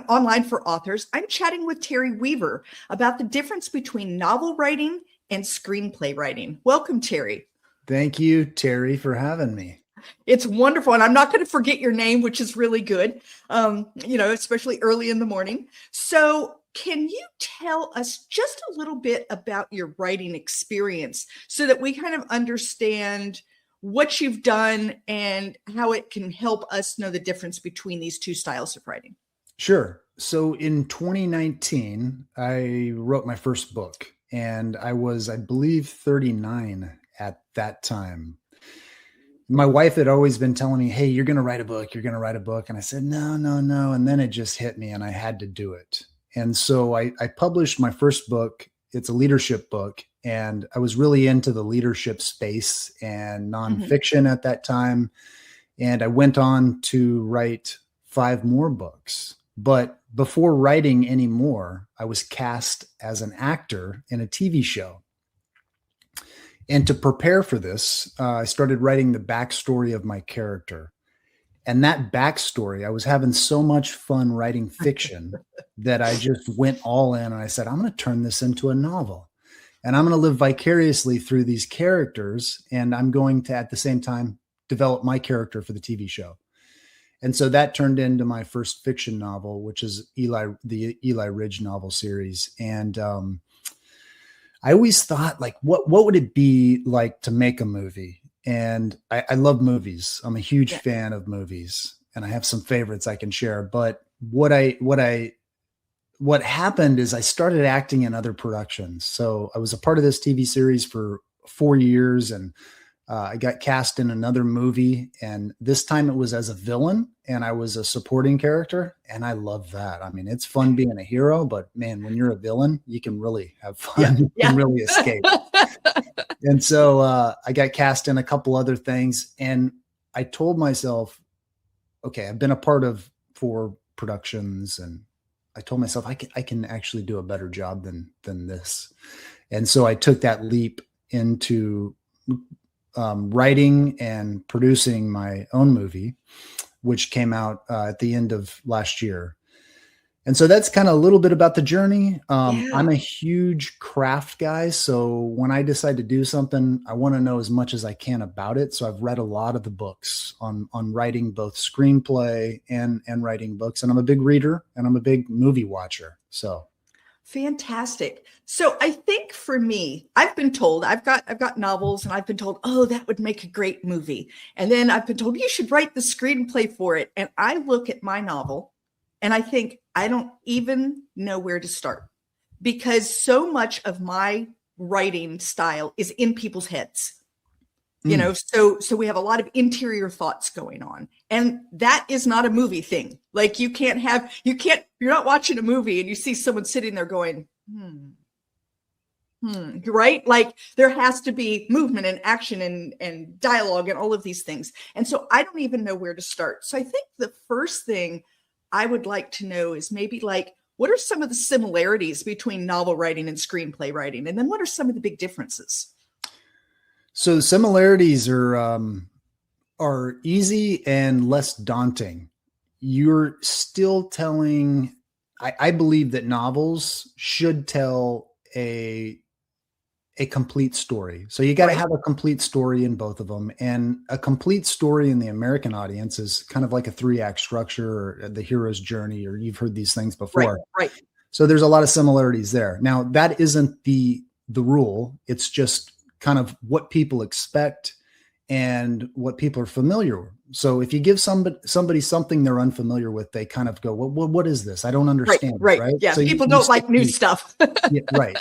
Online for Authors. I'm chatting with Terry Weaver about the difference between novel writing and screenplay writing. Welcome, Terry. Thank you, Terry, for having me. It's wonderful. And I'm not going to forget your name, which is really good, especially early in the morning. So can you tell us just a little bit about your writing experience so that we kind of understand what you've done and how it can help us know the difference between these two styles of writing? Sure. So in 2019, I wrote my first book, and I was, I believe, 39 at that time. My wife had always been telling me, hey, you're going to write a book. You're going to write a book. And I said, no. And then it just hit me and I had to do it. And so I published my first book. It's a leadership book. And I was really into the leadership space and nonfiction at that time. And I went on to write 5 more books. But before writing any more, I was cast as an actor in a TV show. And to prepare for this, I started writing the backstory of my character. And that backstory, I was having so much fun writing fiction that I just went all in and I said, I'm going to turn this into a novel. And I'm going to live vicariously through these characters. And I'm going to, at the same time, develop my character for the TV show. And so that turned into my first fiction novel, which is the Eli Ridge novel series. And I always thought, like, what would it be like to make a movie? And I love movies. I'm a huge fan of movies, and I have some favorites I can share. But what happened is I started acting in other productions. So I was a part of this TV series for 4 years, and I got cast in another movie, and this time it was as a villain, and I was a supporting character, and I love that. I mean, it's fun being a hero, but man, when you're a villain, you can really have fun. You can really escape. And so I got cast in a couple other things, and I told myself, okay, I've been a part of 4 productions, and I told myself I can actually do a better job than this. And so I took that leap into writing and producing my own movie, which came out at the end of last year. And so that's kind of a little bit about the journey. I'm a huge craft guy. So when I decide to do something, I want to know as much as I can about it. So I've read a lot of the books on writing both screenplay and writing books. And I'm a big reader and I'm a big movie watcher. So fantastic. So I think for me, I've been told I've got novels, and I've been told, oh, that would make a great movie. And then I've been told you should write the screenplay for it. And I look at my novel and I think I don't even know where to start, because so much of my writing style is in people's heads. So we have a lot of interior thoughts going on, and that is not a movie thing. Like you're not watching a movie and you see someone sitting there going, right? Like there has to be movement and action and dialogue and all of these things. And so I don't even know where to start. So I think the first thing I would like to know is maybe like, what are some of the similarities between novel writing and screenplay writing? And then what are some of the big differences? So the similarities are easy and less daunting. You're still telling, I believe that novels should tell a complete story. So you got to have a complete story in both of them. And a complete story in the American audience is kind of like a 3-act structure, or the hero's journey, or you've heard these things before. Right. So there's a lot of similarities there. Now that isn't the rule. It's just kind of what people expect and what people are familiar with. So if you give somebody something they're unfamiliar with, they kind of go, well, what is this? I don't understand. Right. Yeah. So people don't like new stuff. Yeah, right.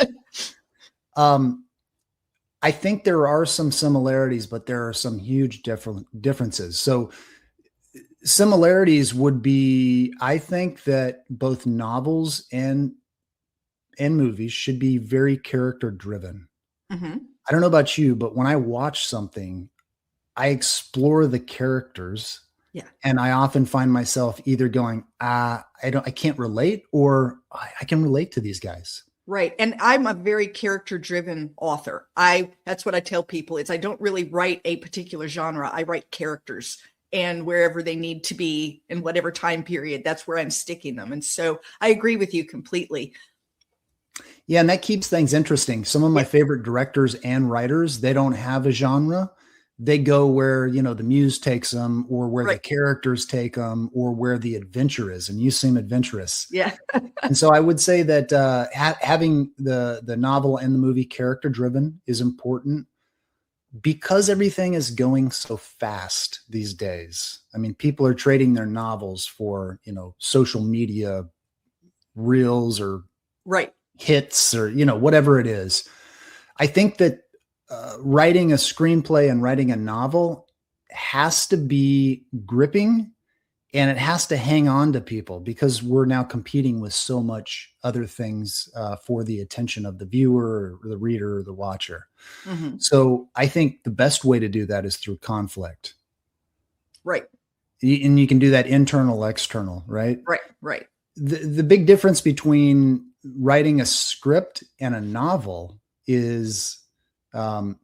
I think there are some similarities, but there are some huge differences. So similarities would be, I think that both novels and movies should be very character driven. I don't know about you, but when I watch something, I explore the characters. Yeah. And I often find myself either going, I can't relate, or I can relate to these guys. Right. And I'm a very character-driven author. That's what I tell people. I don't really write a particular genre. I write characters. and wherever they need to be in whatever time period, that's where I'm sticking them. And so I agree with you completely. Yeah, and that keeps things interesting. Some of my favorite directors and writers, they don't have a genre. They go where, you know, the muse takes them, or where the characters take them, or where the adventure is. And you seem adventurous. Yeah. And so I would say that having the novel and the movie character driven is important, because everything is going so fast these days. I mean, people are trading their novels for, you know, social media reels or hits, or, you know, whatever it is. I think that writing a screenplay and writing a novel has to be gripping, and it has to hang on to people, because we're now competing with so much other things for the attention of the viewer or the reader or the watcher. Mm-hmm. So I think the best way to do that is through conflict. Right. And you can do that internal, external, right? Right. The big difference between writing a script and a novel is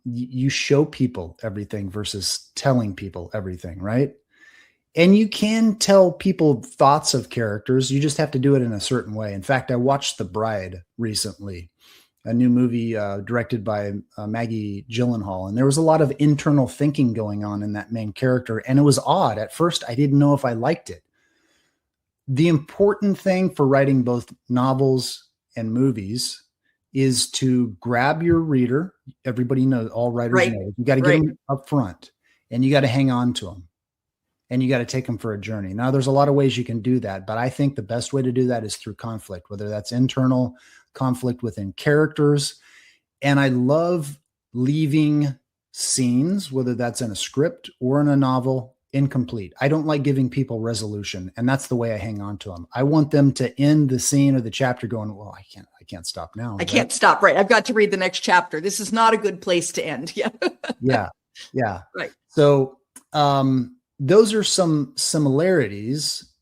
you show people everything versus telling people everything, right? And you can tell people thoughts of characters. You just have to do it in a certain way. In fact, I watched The Bride recently, a new movie directed by Maggie Gyllenhaal. And there was a lot of internal thinking going on in that main character. And it was odd. At first, I didn't know if I liked it. The important thing for writing both novels and movies is to grab your reader. Everybody knows, all writers know, you got to get them up front, and you got to hang on to them, and you got to take them for a journey. Now, there's a lot of ways you can do that, but I think the best way to do that is through conflict, whether that's internal conflict within characters. And I love leaving scenes, whether that's in a script or in a novel, incomplete. I don't like giving people resolution, and that's the way I hang on to them. I want them to end the scene or the chapter going, well, I can't stop now. I can't stop. Right. I've got to read the next chapter. This is not a good place to end. Yeah. Yeah. Right. So, those are some similarities,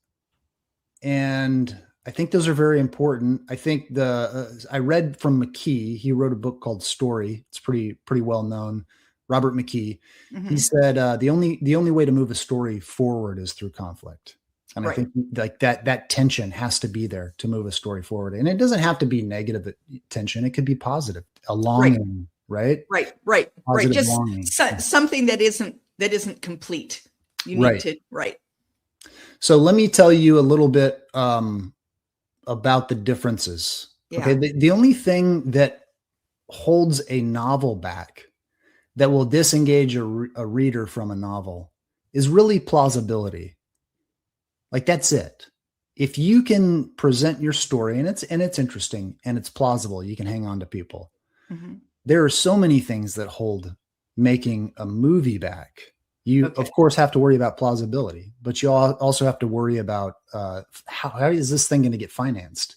and I think those are very important. I think I read from McKee. He wrote a book called Story. It's pretty well known. Robert McKee. Mm-hmm. He said the only way to move a story forward is through conflict. And I think like that tension has to be there to move a story forward. And it doesn't have to be negative tension. It could be positive, a longing, right? Right. Just something that isn't complete. You need to, So let me tell you a little bit about the differences. Yeah. Okay. The only thing that holds a novel back, that will disengage a reader from a novel, is really plausibility. Like, that's it. If you can present your story and it's interesting and it's plausible, you can hang on to people. Mm-hmm. There are so many things that hold making a movie back. You, of course, have to worry about plausibility, but you also have to worry about how is this thing going to get financed?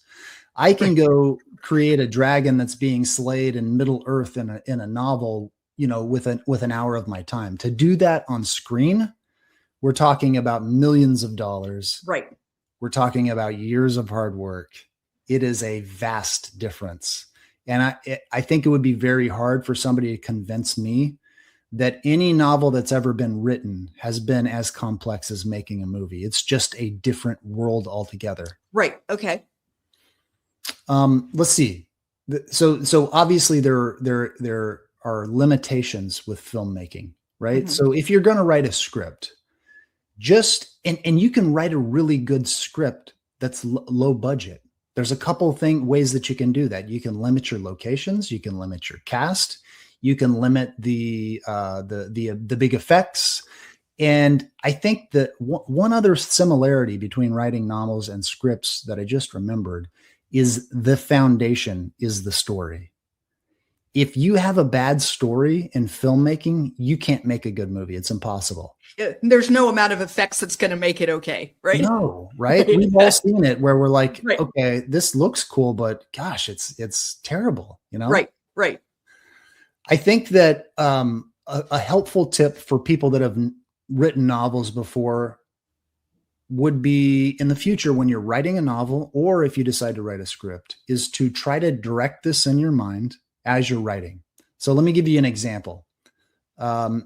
I can go create a dragon that's being slayed in Middle Earth in a novel, you know, with an hour of my time. To do that on screen, we're talking about millions of dollars. Right. We're talking about years of hard work. It is a vast difference. And I think it would be very hard for somebody to convince me that any novel that's ever been written has been as complex as making a movie. It's just a different world altogether. Right. Okay. Let's see. So obviously there are limitations with filmmaking, right? Mm-hmm. So if you're going to write a script, and you can write a really good script that's low budget. There's a couple of ways that you can do that. You can limit your locations. You can limit your cast. You can limit the big effects. And I think that one other similarity between writing novels and scripts that I just remembered is the foundation is the story. If you have a bad story in filmmaking, you can't make a good movie. It's impossible. There's no amount of effects that's going to make it okay, right? No, right? We've all seen it where we're like, okay, this looks cool, but gosh, it's terrible, you know? Right. I think that a helpful tip for people that have written novels before would be, in the future, when you're writing a novel, or if you decide to write a script, is to try to direct this in your mind as you're writing. So let me give you an example.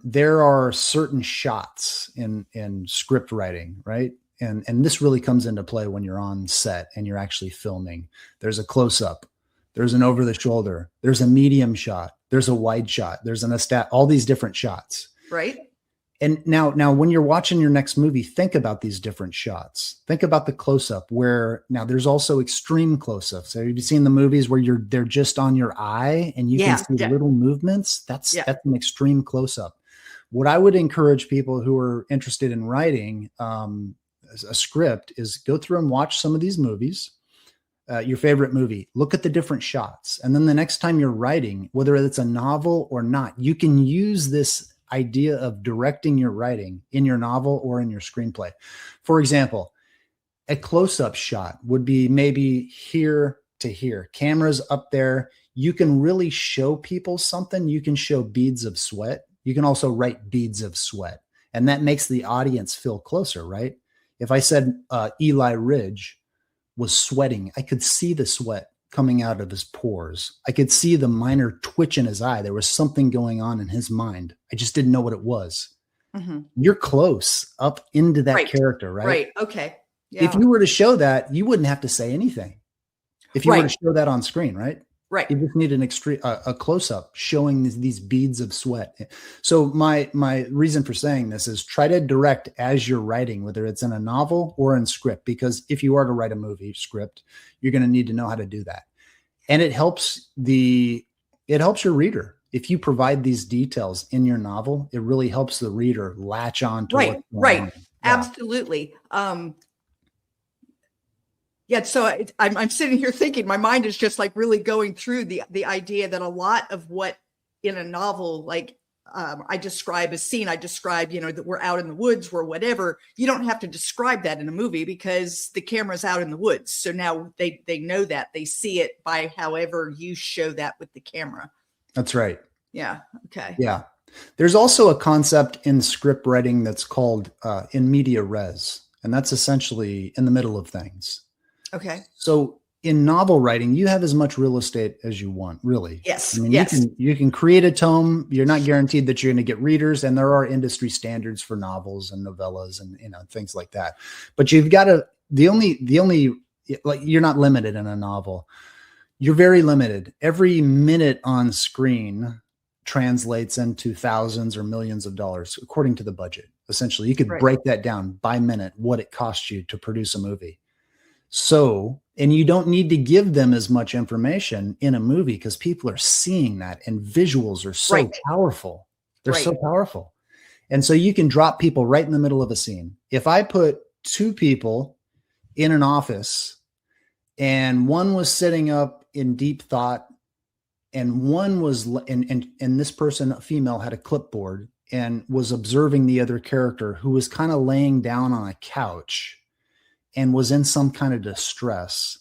there are certain shots in script writing, right? And this really comes into play when you're on set and you're actually filming. There's a close up, there's an over the shoulder, there's a medium shot, there's a wide shot, there's all these different shots. Right. And now when you're watching your next movie, think about these different shots. Think about the close up where now there's also extreme close ups. So have you seen the movies where they're just on your eye and you can see little movements? That's an extreme close up. What I would encourage people who are interested in writing a script is go through and watch some of these movies, your favorite movie, look at the different shots. And then the next time you're writing, whether it's a novel or not, you can use this idea of directing your writing in your novel or in your screenplay. For example, a close-up shot would be maybe here to here. Camera's up there. You can really show people something. You can show beads of sweat. You can also write beads of sweat. And that makes the audience feel closer, right? If I said Eli Ridge was sweating, I could see the sweat coming out of his pores. I could see the minor twitch in his eye. There was something going on in his mind. I just didn't know what it was. Mm-hmm. You're close up into that character, right? Right. Okay. Yeah. If you were to show that, you wouldn't have to say anything. If you were to show that on screen, right? Right. You just need a close up showing these beads of sweat. So my reason for saying this is try to direct as you're writing, whether it's in a novel or in script, because if you are to write a movie script, you're going to need to know how to do that. And it helps your reader. If you provide these details in your novel, it really helps the reader latch on to what's going on. Absolutely. So I'm sitting here thinking, my mind is just like really going through the idea that a lot of what in a novel, like I describe a scene, that we're out in the woods or whatever. You don't have to describe that in a movie because the camera's out in the woods. So now they know that, they see it by however you show that with the camera. That's right. Yeah. Okay. Yeah. There's also a concept in script writing that's called in media res, and that's essentially in the middle of things. Okay. So in novel writing, you have as much real estate as you want, really. Yes. I mean, you can create a tome. You're not guaranteed that you're going to get readers, and there are industry standards for novels and novellas and things like that. But you've got to you're not limited in a novel. You're very limited. Every minute on screen translates into thousands or millions of dollars according to the budget. Essentially, you could break that down by minute, what it costs you to produce a movie. So, and you don't need to give them as much information in a movie because people are seeing that, and visuals are so powerful. They're so powerful. And so you can drop people right in the middle of a scene. If I put two people in an office and one was sitting up in deep thought and one was, and this person, a female, had a clipboard and was observing the other character who was kind of laying down on a couch and was in some kind of distress,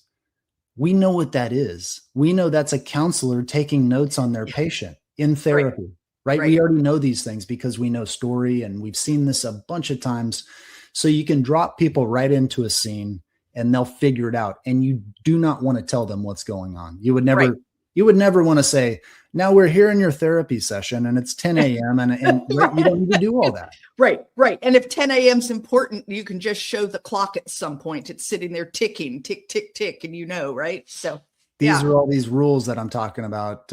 we know what that is. We know that's a counselor taking notes on their patient in therapy, right? We already know these things because we know story and we've seen this a bunch of times. So you can drop people right into a scene and they'll figure it out. And you do not want to tell them what's going on. You would never want to say, now we're here in your therapy session and it's 10 a.m. and you don't need to do all that. Right. And if 10 a.m. is important, you can just show the clock at some point. It's sitting there ticking, tick, tick, tick. And right? So these are all these rules that I'm talking about.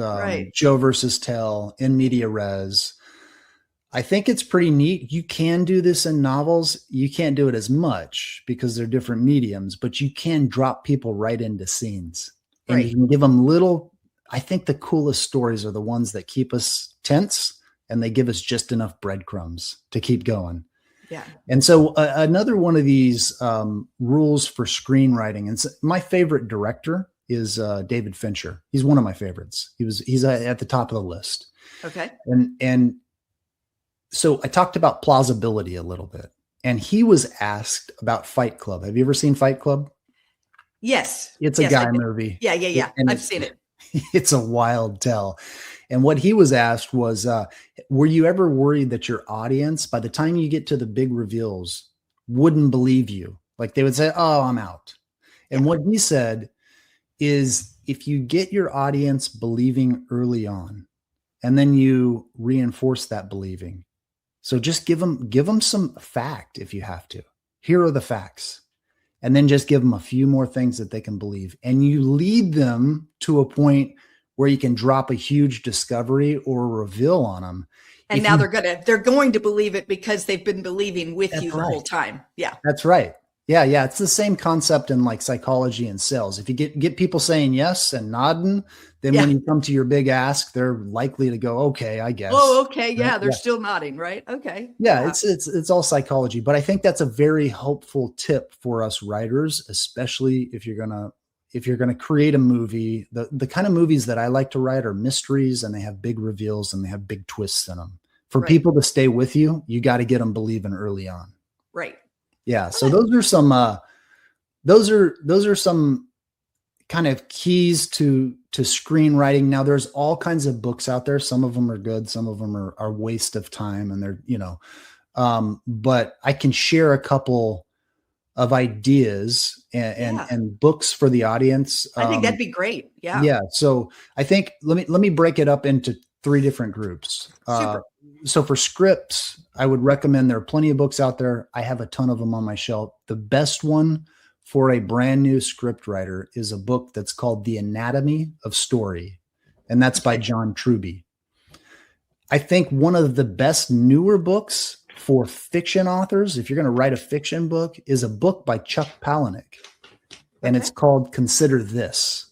Joe versus tell, in media res. I think it's pretty neat. You can do this in novels. You can't do it as much because they're different mediums, but you can drop people right into scenes and you can give them I think the coolest stories are the ones that keep us tense and they give us just enough breadcrumbs to keep going. Yeah. And so another one of these rules for screenwriting, and my favorite director is David Fincher. He's one of my favorites. He's at the top of the list. Okay. And so I talked about plausibility a little bit, and he was asked about Fight Club. Have you ever seen Fight Club? Yes. It's a guy movie. Yeah. I've seen it. It's a wild tell. And what he was asked was, were you ever worried that your audience, by the time you get to the big reveals, wouldn't believe you? Like they would say, oh, I'm out. And what he said is, if you get your audience believing early on, and then you reinforce that believing. So just give them some fact if you have to. Here are the facts. And then just give them a few more things that they can believe. And you lead them to a point where you can drop a huge discovery or a reveal on them. And now they're going to believe it because they've been believing with you the whole time. Yeah. That's right. Yeah. Yeah. It's the same concept in like psychology and sales. If you get people saying yes and nodding, then when you come to your big ask, they're likely to go, okay, I guess. Oh, okay. Yeah. They're still nodding, right? Okay. Yeah. It's all psychology, but I think that's a very helpful tip for us writers, especially if you're going to create a movie. The kind of movies that I like to write are mysteries, and they have big reveals and they have big twists in them. For people to stay with you, you got to get them believing early on. Right. Yeah. So those are some kind of keys to screenwriting. Now there's all kinds of books out there. Some of them are good. Some of them are waste of time, and they're, but I can share a couple of ideas and books for the audience. I think that'd be great. Yeah. Yeah. So I think, let me break it up into 3 different groups. So for scripts, I would recommend, there are plenty of books out there. I have a ton of them on my shelf. The best one for a brand new script writer is a book that's called The Anatomy of Story. And that's by John Truby. I think one of the best newer books for fiction authors, if you're going to write a fiction book, is a book by Chuck Palahniuk. And it's called Consider This.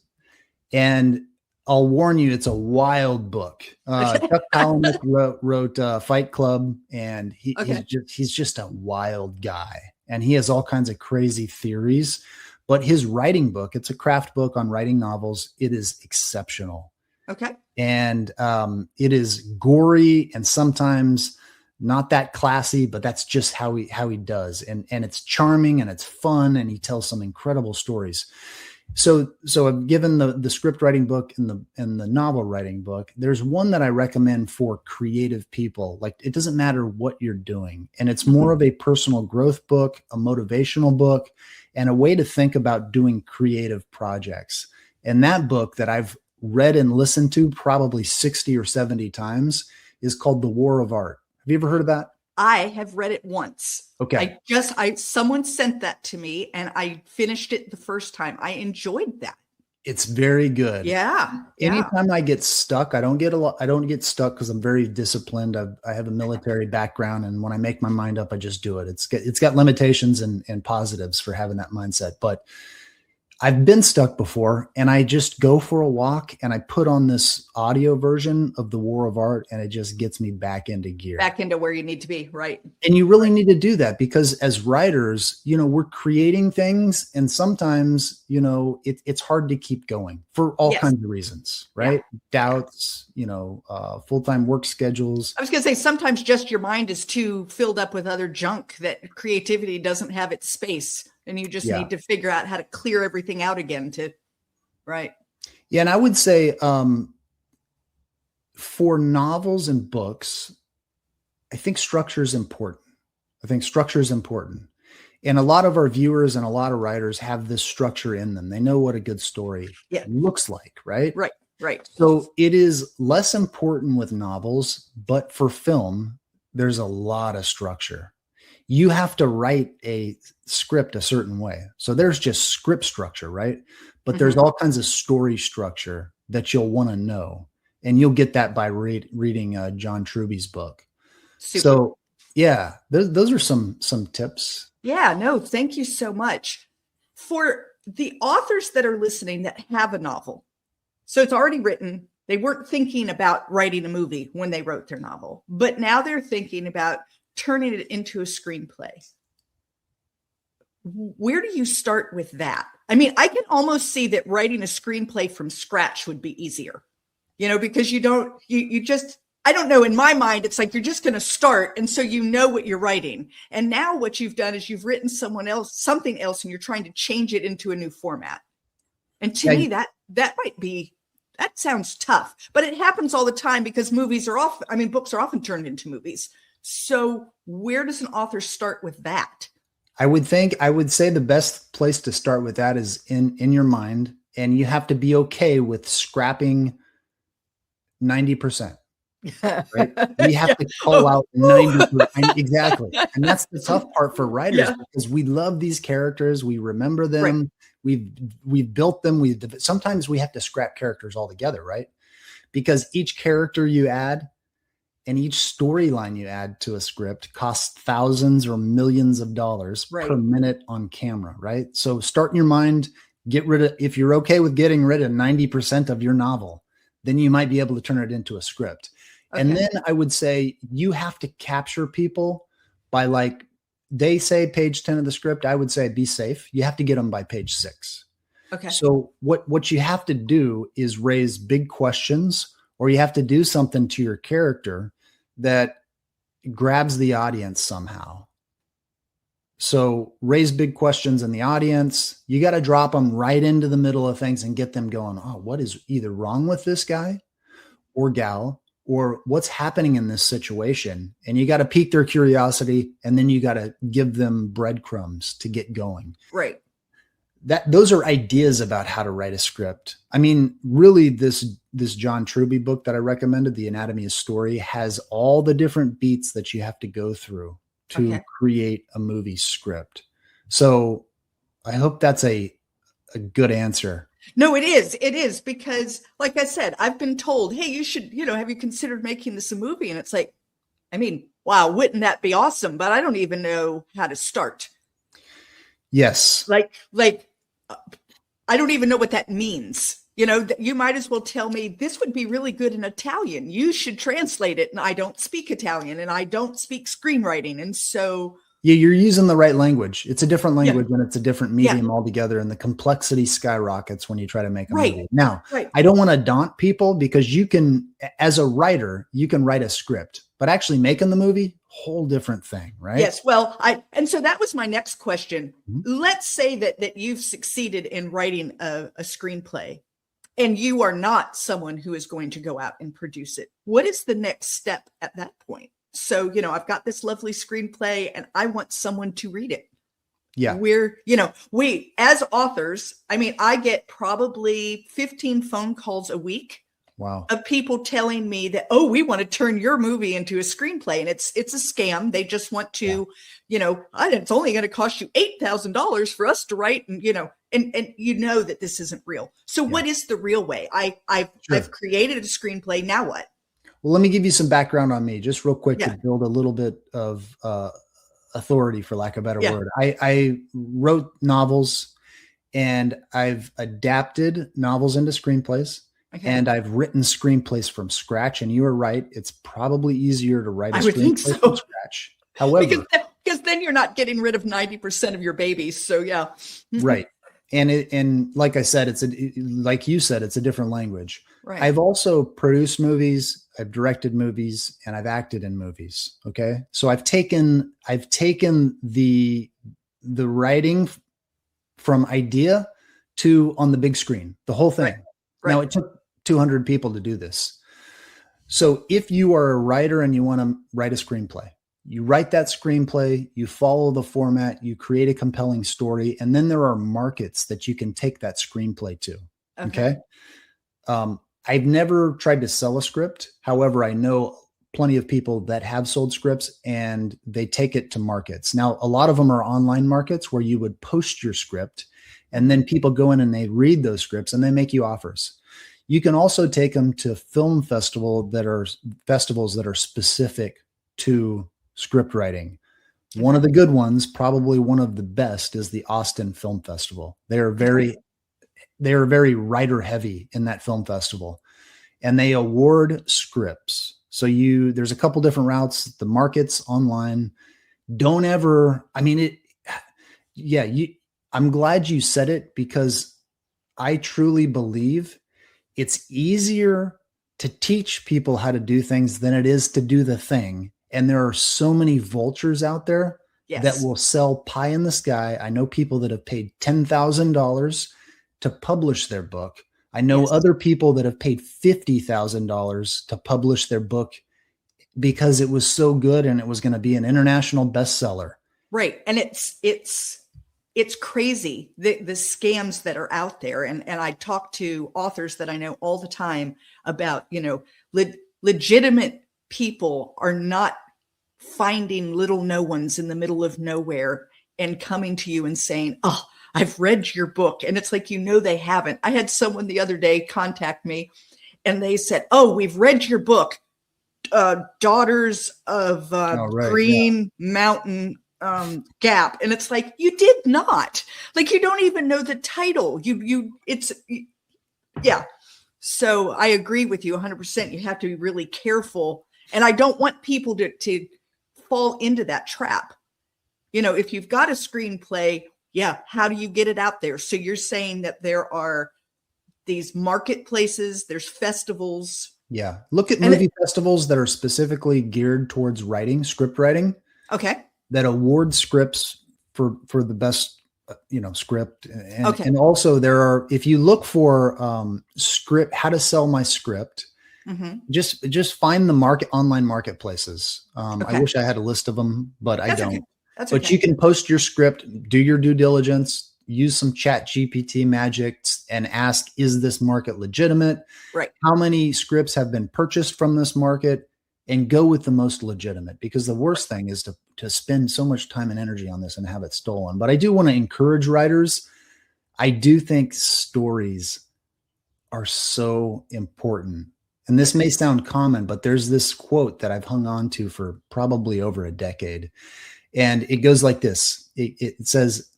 And I'll warn you, it's a wild book. Chuck Palahniuk wrote Fight Club, and he's just a wild guy. And he has all kinds of crazy theories. But his writing book, it's a craft book on writing novels. It is exceptional. Okay. And it is gory and sometimes not that classy, but that's just how he does. And it's charming and it's fun, and he tells some incredible stories. So I've given the script writing book and the novel writing book. There's one that I recommend for creative people. Like, it doesn't matter what you're doing. And it's more of a personal growth book, a motivational book, and a way to think about doing creative projects. And that book that I've read and listened to probably 60 or 70 times is called The War of Art. Have you ever heard of that? I have read it once. Okay. Someone sent that to me and I finished it the first time. I enjoyed that. It's very good. Yeah. Anytime I get stuck, I don't get stuck because I'm very disciplined. I have a military background, and when I make my mind up, I just do it. It's got limitations and positives for having that mindset, but I've been stuck before, and I just go for a walk and I put on this audio version of The War of Art, and it just gets me back into gear. Back into where you need to be, right? And you really need to do that, because as writers, we're creating things, and sometimes, it's hard to keep going for all kinds of reasons, right? Yeah. Doubts, full-time work schedules. I was going to say, sometimes just your mind is too filled up with other junk that creativity doesn't have its space. And you just need to figure out how to clear everything out again right. Yeah. And I would say for novels and books, I think structure is important. And a lot of our viewers and a lot of writers have this structure in them. They know what a good story looks like, right? Right. So it is less important with novels, but for film, there's a lot of structure. You have to write a script a certain way. So there's just script structure, right? But there's all kinds of story structure that you'll want to know. And you'll get that by reading John Truby's book. Super. So yeah, those are some tips. Yeah, no, thank you so much. For the authors that are listening that have a novel, so it's already written, they weren't thinking about writing a movie when they wrote their novel, but now they're thinking about turning it into a screenplay. Where do you start with that? I mean, I can almost see that writing a screenplay from scratch would be easier, because you just, I don't know, in my mind, it's like you're just going to start. And so what you're writing. And now what you've done is you've written something else, and you're trying to change it into a new format. And to me, that sounds tough, but it happens all the time because books are often turned into movies. So where does an author start with that? I would say the best place to start with that is in your mind, and you have to be okay with scrapping 90%. right? We have to call out 90%. Exactly. And that's the tough part for writers because we love these characters. We remember them. We've built them. Sometimes we have to scrap characters altogether, right? Because each character you add and each storyline you add to a script costs thousands or millions of dollars per minute on camera, right? So start in your mind, if you're okay with getting rid of 90% of your novel, then you might be able to turn it into a script. Okay. And then I would say you have to capture people by, like, they say page 10 of the script. I would say be safe. You have to get them by page 6. Okay. So what you have to do is raise big questions, or you have to do something to your character that grabs the audience somehow. So raise big questions in the audience. You got to drop them right into the middle of things and get them going, oh, what is either wrong with this guy or gal, or what's happening in this situation? And you got to pique their curiosity, and then you got to give them breadcrumbs to get going. Right. Those are ideas about how to write a script. I mean, really, this John Truby book that I recommended, The Anatomy of Story, has all the different beats that you have to go through to create a movie script. So I hope that's a good answer. No, it is. It is, because like I said, I've been told, hey, you should, have you considered making this a movie? And it's like, I mean, wow, wouldn't that be awesome? But I don't even know how to start. Yes. Like I don't even know what that means. You might as well tell me this would be really good in Italian. You should translate it. And I don't speak Italian, and I don't speak screenwriting. And so. Yeah, you're using the right language. It's a different language and it's a different medium altogether. And the complexity skyrockets when you try to make a movie. Now, I don't want to daunt people, because you can, as a writer, you can write a script, but actually making the movie, whole different thing, right? Yes. Well, and so that was my next question. Mm-hmm. Let's say that you've succeeded in writing a screenplay, and you are not someone who is going to go out and produce it. What is the next step at that point? So, I've got this lovely screenplay and I want someone to read it. Yeah. We, as authors, I mean, I get probably 15 phone calls a week. Wow. Of people telling me that, oh, we want to turn your movie into a screenplay. And it's a scam. They just want to, it's only going to cost you $8,000 for us to write. And, and that this isn't real. So what is the real way? I've created a screenplay. Now what? Well, let me give you some background on me, just real quick, to build a little bit of authority, for lack of a better word. I wrote novels, and I've adapted novels into screenplays, and I've written screenplays from scratch. And you are right; it's probably easier to write a screenplay from scratch. However, because then you're not getting rid of 90% of your babies. So right. And like I said, like you said, it's a different language. Right. I've also produced movies, I've directed movies, and I've acted in movies. Okay. So I've taken the writing from idea to on the big screen, the whole thing. Right. Now, it took 200 people to do this. So if you are a writer and you want to write a screenplay, you write that screenplay, you follow the format, you create a compelling story, and then there are markets that you can take that screenplay to. Okay. I've never tried to sell a script. However, I know plenty of people that have sold scripts, and they take it to markets. Now, a lot of them are online markets where you would post your script, and then people go in and they read those scripts and they make you offers. You can also take them to film festivals that are specific to script writing. One of the good ones, probably one of the best, is the Austin Film Festival. They are very writer heavy in that film festival, and they award scripts. So there's a couple different routes. The markets online. Don't ever, I mean, I'm glad you said it, because I truly believe it's easier to teach people how to do things than it is to do the thing. And there are so many vultures out there that will sell pie in the sky. I know people that have paid $10,000 to publish their book. I know other people that have paid $50,000 to publish their book because it was so good and it was going to be an international bestseller. Right. And it's crazy, the scams that are out there. And I talk to authors that I know all the time about, legitimate people are not finding little no ones in the middle of nowhere and coming to you and saying, oh, I've read your book. And it's like, they haven't. I had someone the other day contact me and they said, oh, we've read your book, Daughters of Green Mountain Gap. And it's like, you did not. Like, you don't even know the title. Yeah. So I agree with you 100%. You have to be really careful. And I don't want people to fall into that trap. If you've got a screenplay, how do you get it out there? So you're saying that there are these marketplaces, there's festivals. Yeah. Look at movie festivals that are specifically geared towards script writing. Okay. That award scripts for the best, script. And also there are, if you look for script, how to sell my script, just find the online marketplaces. I wish I had a list of them, but I don't. But you can post your script, do your due diligence, use some chat GPT magic and ask, is this market legitimate? Right. How many scripts have been purchased from this market? And go with the most legitimate, because the worst thing is to spend so much time and energy on this and have it stolen. But I do want to encourage writers. I do think stories are so important. And this may sound common, but there's this quote that I've hung on to for probably over a decade. And it goes like this. It says,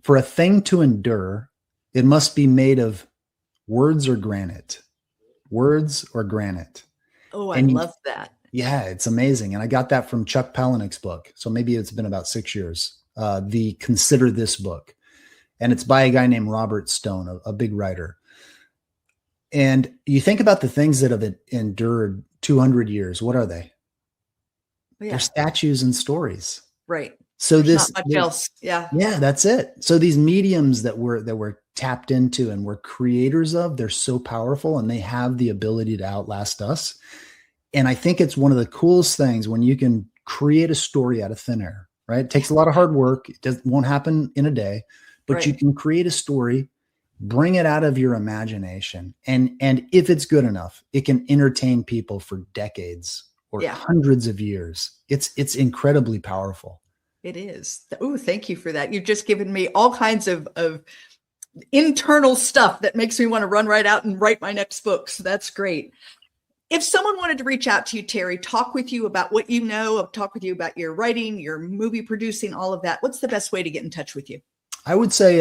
for a thing to endure, it must be made of words or granite. Words or granite. Oh, I love that. Yeah, it's amazing. And I got that from Chuck Palahniuk's book. So maybe it's been about 6 years, the Consider This book. And it's by a guy named Robert Stone, a big writer. And you think about the things that have endured 200 years. What are they? They're statues and stories. Right. So there's not much else. Yeah. Yeah, that's it. So these mediums that we're tapped into and we're creators of, they're so powerful and they have the ability to outlast us. And I think it's one of the coolest things when you can create a story out of thin air, right? It takes a lot of hard work. It won't happen in a day, but you can create a story, bring it out of your imagination. And if it's good enough, it can entertain people for decades or hundreds of years. It's incredibly powerful. It is. Oh, thank you for that. You've just given me all kinds of internal stuff that makes me want to run right out and write my next book. So that's great. If someone wanted to reach out to you, Terry, talk with you about what you know, talk with you about your writing, your movie producing, all of that, what's the best way to get in touch with you? I would say,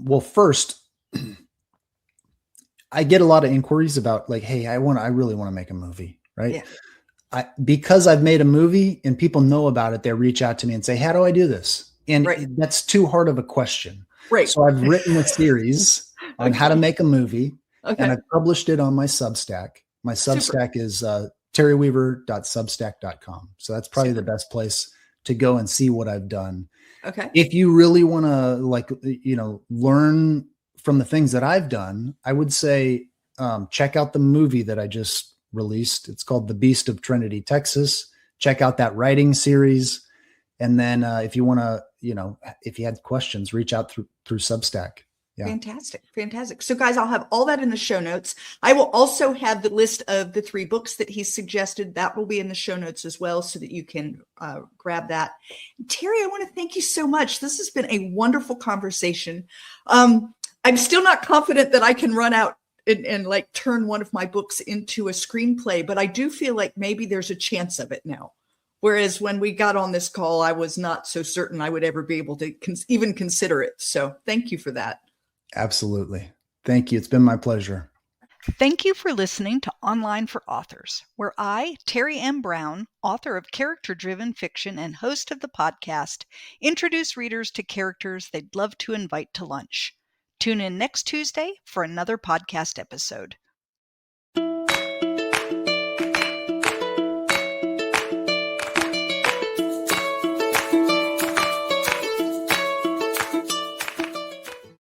well, first, I get a lot of inquiries about like, hey, I really want to make a movie, right? Yeah. Because I've made a movie and people know about it, they reach out to me and say, how do I do this? And that's too hard of a question. Right. So I've written a series on how to make a movie and I've published it on my Substack. My Substack is terryweaver.substack.com. So that's probably the best place to go and see what I've done. Okay. If you really want to learn from the things that I've done, I would say check out the movie that I just released. It's called The Beast of Trinity, Texas. Check out that writing series. And then if you want to, if you had questions, reach out through Substack. Yeah. Fantastic. So guys, I'll have all that in the show notes. I will also have the list of the 3 books that he suggested. That will be in the show notes as well so that you can grab that. Terry, I want to thank you so much. This has been a wonderful conversation. I'm still not confident that I can run out and like turn one of my books into a screenplay, but I do feel like maybe there's a chance of it now. Whereas when we got on this call, I was not so certain I would ever be able to even consider it. So thank you for that. Absolutely. Thank you. It's been my pleasure. Thank you for listening to Online for Authors, where I, Terry M. Brown, author of character-driven fiction and host of the podcast, introduce readers to characters they'd love to invite to lunch. Tune in next Tuesday for another podcast episode.